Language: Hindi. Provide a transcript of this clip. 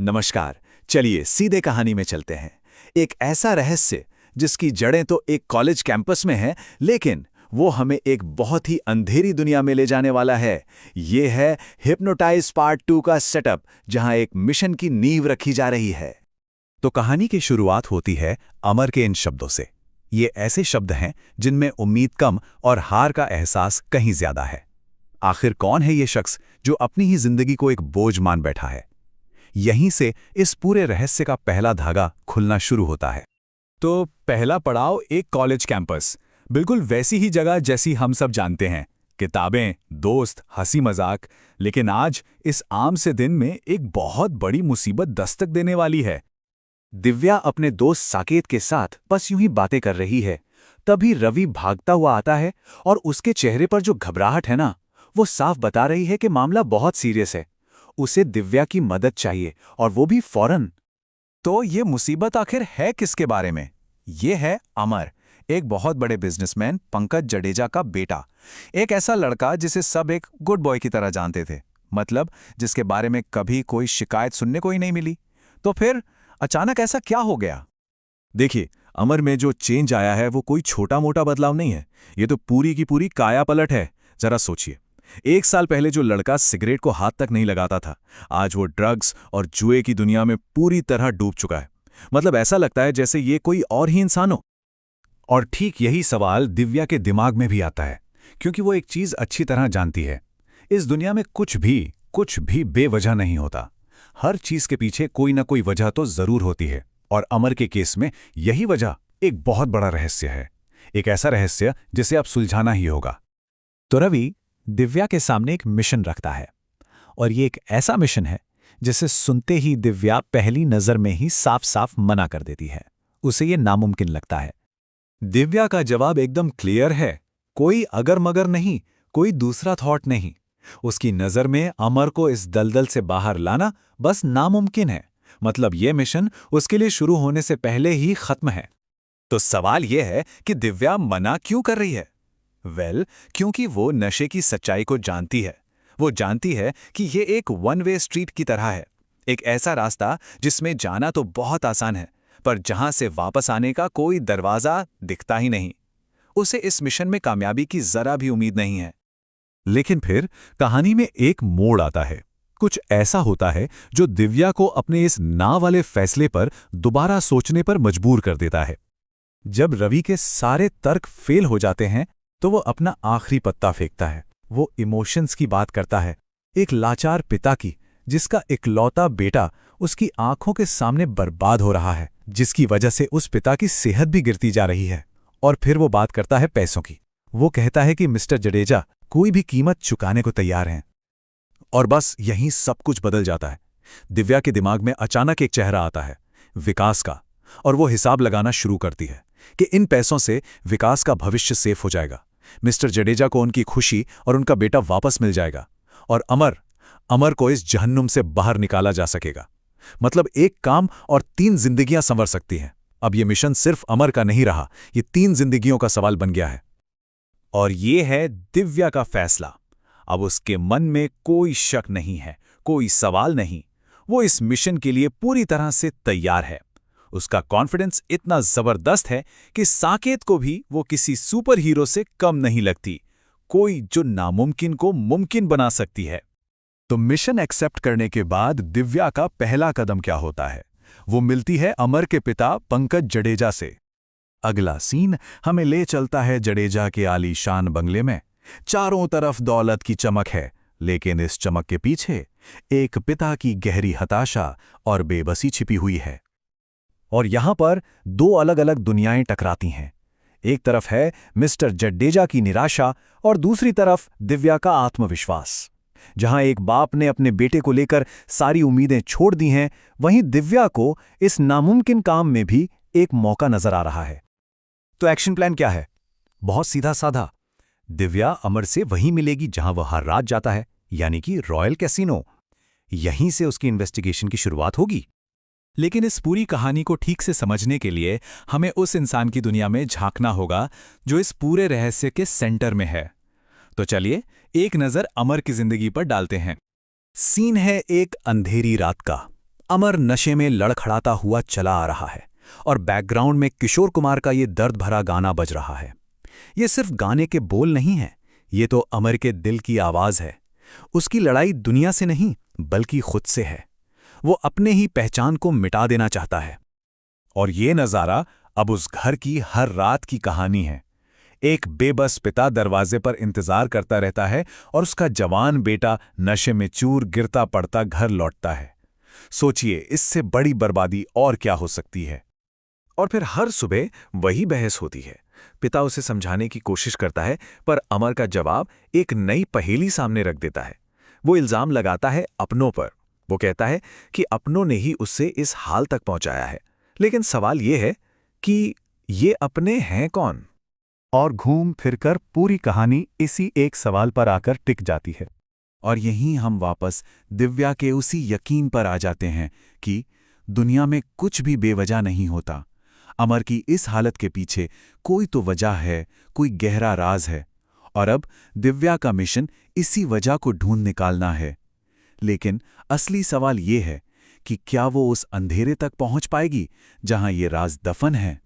नमस्कार। चलिए सीधे कहानी में चलते हैं। एक ऐसा रहस्य जिसकी जड़ें तो एक कॉलेज कैंपस में हैं, लेकिन वो हमें एक बहुत ही अंधेरी दुनिया में ले जाने वाला है। ये है हिप्नोटाइज पार्ट 2 का सेटअप, जहां एक मिशन की नींव रखी जा रही है। तो कहानी की शुरुआत होती है अमर के इन शब्दों से। ये ऐसे शब्द हैं जिनमें उम्मीद कम और हार का एहसास कहीं ज्यादा है। आखिर कौन है ये शख्स जो अपनी ही जिंदगी को एक बोझ मान बैठा है? यहीं से इस पूरे रहस्य का पहला धागा खुलना शुरू होता है। तो पहला पड़ाव एक कॉलेज कैंपस, बिल्कुल वैसी ही जगह जैसी हम सब जानते हैं। किताबें, दोस्त, हंसी मजाक। लेकिन आज इस आम से दिन में एक बहुत बड़ी मुसीबत दस्तक देने वाली है। दिव्या अपने दोस्त साकेत के साथ बस यूं ही बातें कर रही है। तभी रवि भागता हुआ आता है और उसके चेहरे पर जो घबराहट है ना, वो साफ बता रही है कि मामला बहुत सीरियस है। उसे दिव्या की मदद चाहिए और वो भी फौरन। तो ये मुसीबत आखिर है किसके बारे में? ये है अमर, एक बहुत बड़े बिजनेसमैन पंकज जडेजा का बेटा। एक ऐसा लड़का जिसे सब एक गुड बॉय की तरह जानते थे, मतलब जिसके बारे में कभी कोई शिकायत सुनने को ही नहीं मिली। तो फिर अचानक ऐसा क्या हो गया? देखिए, अमर में जो चेंज आया है वो कोई छोटा मोटा बदलाव नहीं है। ये तो पूरी की पूरी काया पलट है। जरा सोचिए, 1 साल पहले जो लड़का सिगरेट को हाथ तक नहीं लगाता था, आज वो ड्रग्स और जुए की दुनिया में पूरी तरह डूब चुका है। मतलब ऐसा लगता है जैसे ये कोई और ही इंसान हो। और ठीक यही सवाल दिव्या के दिमाग में भी आता है, क्योंकि वो एक चीज अच्छी तरह जानती है। इस दुनिया में कुछ भी बेवजह नहीं होता। हर चीज के पीछे कोई ना कोई वजह तो जरूर होती है, और अमर के केस में यही वजह एक बहुत बड़ा रहस्य है। एक ऐसा रहस्य जिसे अब सुलझाना ही होगा। तो रवि दिव्या के सामने एक मिशन रखता है, और ये एक ऐसा मिशन है जिसे सुनते ही दिव्या पहली नजर में ही साफ साफ मना कर देती है। उसे ये नामुमकिन लगता है। दिव्या का जवाब एकदम क्लियर है। कोई अगर मगर नहीं, कोई दूसरा थॉट नहीं। उसकी नजर में अमर को इस दलदल से बाहर लाना बस नामुमकिन है। मतलब ये मिशन उसके लिए शुरू होने से पहले ही खत्म है। तो सवाल यह है कि दिव्या मना क्यों कर रही है? क्योंकि वो नशे की सच्चाई को जानती है। वो जानती है कि ये एक वन वे स्ट्रीट की तरह है, एक ऐसा रास्ता जिसमें जाना तो बहुत आसान है, पर जहां से वापस आने का कोई दरवाजा दिखता ही नहीं। उसे इस मिशन में कामयाबी की जरा भी उम्मीद नहीं है। लेकिन फिर कहानी में एक मोड़ आता है। कुछ ऐसा होता है जो दिव्या को अपने इस ना वाले फैसले पर दोबारा सोचने पर मजबूर कर देता है। जब रवि के सारे तर्क फेल हो जाते हैं, तो वो अपना आखिरी पत्ता फेंकता है। वो इमोशंस की बात करता है, एक लाचार पिता की, जिसका इकलौता बेटा उसकी आंखों के सामने बर्बाद हो रहा है, जिसकी वजह से उस पिता की सेहत भी गिरती जा रही है। और फिर वो बात करता है पैसों की। वो कहता है कि मिस्टर जडेजा कोई भी कीमत चुकाने को तैयार हैं। और बस यहीं सब कुछ बदल जाता है। दिव्या के दिमाग में अचानक एक चेहरा आता है, विकास का। और वो हिसाब लगाना शुरू करती है कि इन पैसों से विकास का भविष्य सेफ हो जाएगा, मिस्टर जडेजा को उनकी खुशी और उनका बेटा वापस मिल जाएगा, और अमर को इस जहन्नुम से बाहर निकाला जा सकेगा। मतलब एक काम और 3 जिंदगियां संवर सकती हैं। अब ये मिशन सिर्फ अमर का नहीं रहा, ये 3 जिंदगियों का सवाल बन गया है। और ये है दिव्या का फैसला। अब उसके मन में कोई शक नहीं है, कोई सवाल नहीं। वो इस मिशन के लिए पूरी तरह से तैयार है। उसका कॉन्फिडेंस इतना जबरदस्त है कि साकेत को भी वो किसी सुपर हीरो से कम नहीं लगती, कोई जो नामुमकिन को मुमकिन बना सकती है। तो मिशन एक्सेप्ट करने के बाद दिव्या का पहला कदम क्या होता है? वो मिलती है अमर के पिता पंकज जडेजा से। अगला सीन हमें ले चलता है जडेजा के आलीशान बंगले में। चारों तरफ दौलत की चमक है, लेकिन इस चमक के पीछे एक पिता की गहरी हताशा और बेबसी छिपी हुई है। और यहां पर 2 अलग अलग दुनियाएं टकराती हैं। एक तरफ है मिस्टर जडेजा की निराशा, और दूसरी तरफ दिव्या का आत्मविश्वास। जहां एक बाप ने अपने बेटे को लेकर सारी उम्मीदें छोड़ दी हैं, वहीं दिव्या को इस नामुमकिन काम में भी एक मौका नजर आ रहा है। तो एक्शन प्लान क्या है? बहुत सीधा साधा। दिव्या अमर से वहीं मिलेगी जहां वह हर रात जाता है, यानी कि रॉयल कैसीनो। यहीं से उसकी इन्वेस्टिगेशन की शुरुआत होगी। लेकिन इस पूरी कहानी को ठीक से समझने के लिए हमें उस इंसान की दुनिया में झांकना होगा जो इस पूरे रहस्य के सेंटर में है। तो चलिए एक नजर अमर की जिंदगी पर डालते हैं। सीन है एक अंधेरी रात का। अमर नशे में लड़खड़ाता हुआ चला आ रहा है और बैकग्राउंड में किशोर कुमार का ये दर्द भरा गाना बज रहा है। ये सिर्फ गाने के बोल नहीं हैं, ये तो अमर के दिल की आवाज़ है। उसकी लड़ाई दुनिया से नहीं बल्कि खुद से है। वो अपने ही पहचान को मिटा देना चाहता है। और ये नज़ारा अब उस घर की हर रात की कहानी है। एक बेबस पिता दरवाजे पर इंतजार करता रहता है और उसका जवान बेटा नशे में चूर गिरता पड़ता घर लौटता है। सोचिए, इससे बड़ी बर्बादी और क्या हो सकती है। और फिर हर सुबह वही बहस होती है। पिता उसे समझाने की कोशिश करता है, पर अमर का जवाब एक नई पहेली सामने रख देता है। वो इल्जाम लगाता है अपनों पर। वो कहता है कि अपनों ने ही उससे इस हाल तक पहुंचाया है। लेकिन सवाल ये है कि ये अपने हैं कौन? और घूम फिरकर पूरी कहानी इसी एक सवाल पर आकर टिक जाती है। और यहीं हम वापस दिव्या के उसी यकीन पर आ जाते हैं कि दुनिया में कुछ भी बेवजह नहीं होता। अमर की इस हालत के पीछे कोई तो वजह है, कोई गहरा राज है। और अब दिव्या का मिशन इसी वजह को ढूंढ निकालना है। लेकिन असली सवाल ये है कि क्या वो उस अंधेरे तक पहुंच पाएगी जहां ये राज दफन है?